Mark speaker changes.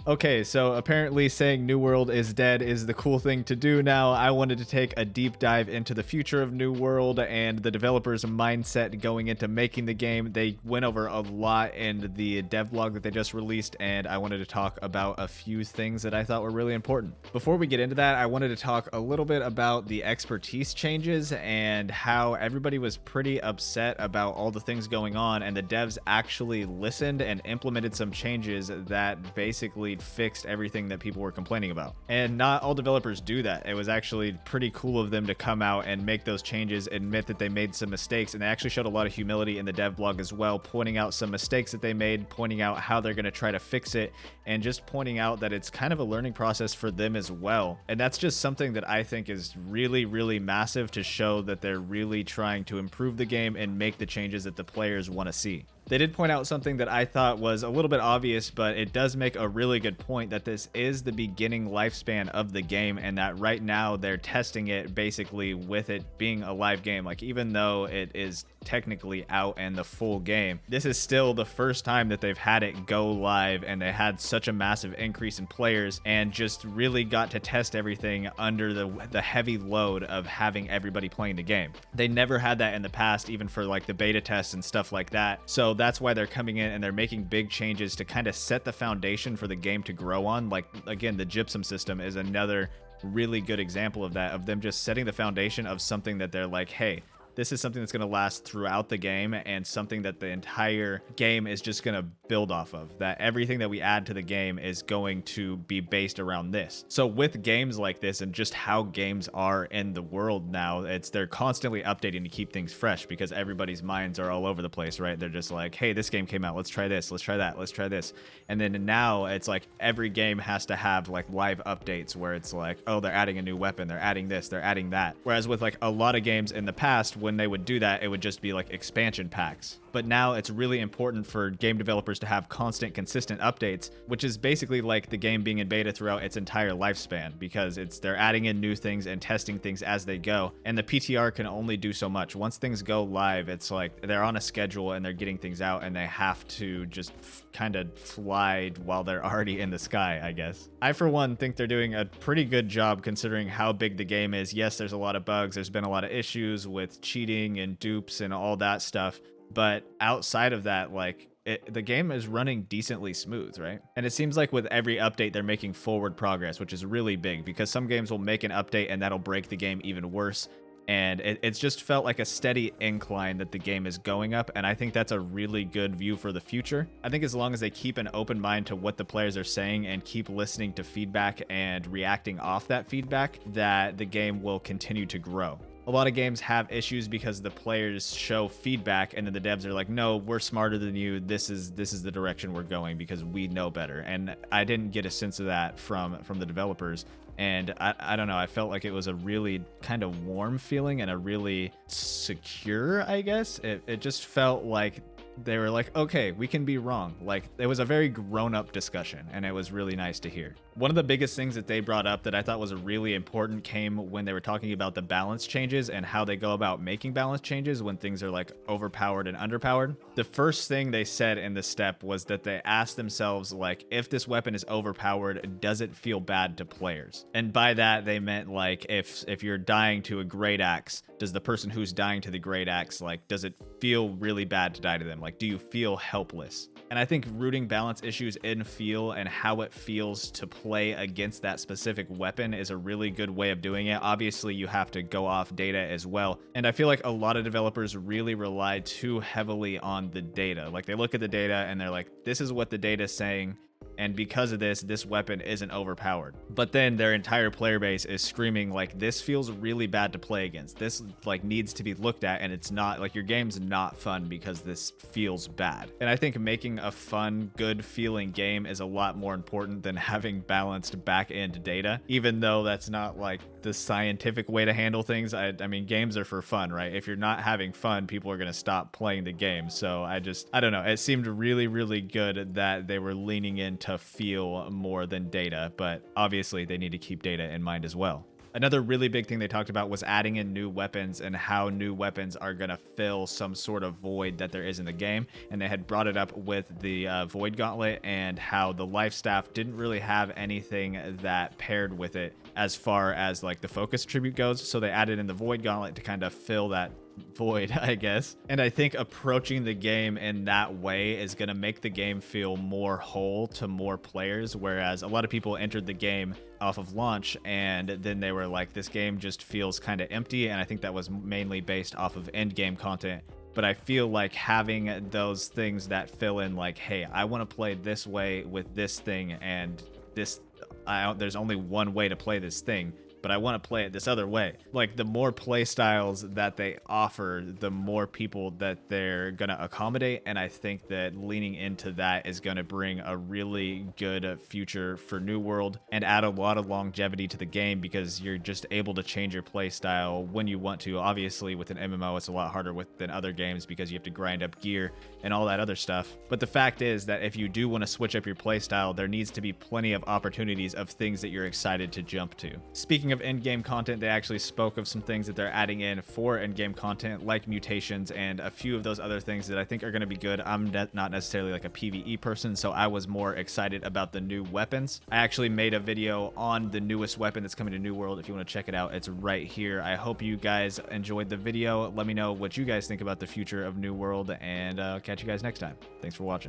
Speaker 1: Okay, so apparently saying New World is dead is the cool thing to do now. I wanted to take a deep dive into the future of New World and the developers' mindset going into making the game. They went over a lot in the devlog that they just released, and I wanted to talk about a few things that I thought were really important. Before we get into that, I wanted to talk a little bit about the expertise changes and how everybody was pretty upset about all the things going on, and the devs actually listened and implemented some changes that basically fixed everything that people were complaining about. And not all developers do that. It was actually pretty cool of them to come out and make those changes, admit that they made some mistakes, and they actually showed a lot of humility in the dev blog as well, pointing out some mistakes that they made, pointing out how they're going to try to fix it, and just pointing out that it's kind of a learning process for them as well. And that's just something that I think is really, really massive to show that they're really trying to improve the game and make the changes that the players want to see. They did point out something that I thought was a little bit obvious, but it does make a really good point, that this is the beginning lifespan of the game, and that right now they're testing it basically with it being a live game. Like, even though it is technically out and the full game, this is still the first time that they've had it go live, and they had such a massive increase in players and just really got to test everything under the heavy load of having everybody playing the game. They never had that in the past, even for like the beta tests and stuff like that. So that's why they're coming in and they're making big changes to kind of set the foundation for the game to grow on. Like, again, the gypsum system is another really good example of that, of them just setting the foundation of something that they're like, hey, this is something that's going to last throughout the game, and something that the entire game is just going to build off of. That everything that we add to the game is going to be based around this. So with games like this, and just how games are in the world now, they're constantly updating to keep things fresh, because everybody's minds are all over the place, right? They're just like, hey, this game came out, let's try this, let's try that, let's try this. And then now it's like every game has to have like live updates where it's like, oh, they're adding a new weapon, they're adding this, they're adding that. Whereas with like a lot of games in the past, when they would do that, it would just be like expansion packs. But now it's really important for game developers to have constant, consistent updates, which is basically like the game being in beta throughout its entire lifespan, because they're adding in new things and testing things as they go. And the PTR can only do so much. Once things go live, it's like they're on a schedule and they're getting things out, and they have to just kind of fly while they're already in the sky, I guess. I, for one, think they're doing a pretty good job considering how big the game is. Yes, there's a lot of bugs. There's been a lot of issues with cheating and dupes and all that stuff. But outside of that, like, the game is running decently smooth, right? And it seems like with every update, they're making forward progress, which is really big, because some games will make an update and that'll break the game even worse. And it's just felt like a steady incline that the game is going up. And I think that's a really good view for the future. I think as long as they keep an open mind to what the players are saying and keep listening to feedback and reacting off that feedback, that the game will continue to grow. A lot of games have issues because the players show feedback and then the devs are like, no, we're smarter than you. This is the direction we're going because we know better. And I didn't get a sense of that from the developers. And I don't know, I felt like it was a really kind of warm feeling and a really secure, I guess. It just felt like they were like, okay, we can be wrong. Like, it was a very grown-up discussion, and it was really nice to hear. One of the biggest things that they brought up that I thought was really important came when they were talking about the balance changes and how they go about making balance changes when things are like overpowered and underpowered. The first thing they said in this step was that they asked themselves, like, if this weapon is overpowered, does it feel bad to players? And by that, they meant like, if you're dying to a great axe, does the person who's dying to the great axe, like, does it feel really bad to die to them? Like, do you feel helpless? And I think rooting balance issues in feel and how it feels to play against that specific weapon is a really good way of doing it. Obviously, you have to go off data as well. And I feel like a lot of developers really rely too heavily on the data. Like, they look at the data and they're like, this is what the data is saying, and because of this weapon isn't overpowered. But then their entire player base is screaming like, this feels really bad to play against. This like needs to be looked at, and it's not, like, your game's not fun because this feels bad. And I think making a fun, good feeling game is a lot more important than having balanced back end data, even though that's not like the scientific way to handle things. I mean, games are for fun, right? If you're not having fun, people are going to stop playing the game. So I don't know. It seemed really, really good that they were leaning into feel more than data, but obviously they need to keep data in mind as well. Another really big thing they talked about was adding in new weapons and how new weapons are going to fill some sort of void that there is in the game. And they had brought it up with the Void Gauntlet and how the life staff didn't really have anything that paired with it as far as like the focus tribute goes. So they added in the Void Gauntlet to kind of fill that void, I guess. And I think approaching the game in that way is going to make the game feel more whole to more players, whereas a lot of people entered the game off of launch and then they were like, this game just feels kind of empty. And I think that was mainly based off of end game content. But I feel like having those things that fill in, like, hey, I want to play this way with this thing, and there's only one way to play this thing, but I want to play it this other way. Like, the more play styles that they offer, the more people that they're going to accommodate. And I think that leaning into that is going to bring a really good future for New World and add a lot of longevity to the game, because you're just able to change your play style when you want to. Obviously, with an MMO, it's a lot harder than other games because you have to grind up gear and all that other stuff. But the fact is that if you do want to switch up your play style, there needs to be plenty of opportunities of things that you're excited to jump to. Speaking of in-game content, they actually spoke of some things that they're adding in for in-game content, like mutations and a few of those other things that I think are going to be good. I'm not necessarily like a PvE person, so I was more excited about the new weapons. I actually made a video on the newest weapon that's coming to New World. If you want to check it out, it's right here. I hope you guys enjoyed the video. Let me know what you guys think about the future of New World, and catch you guys next time. Thanks for watching.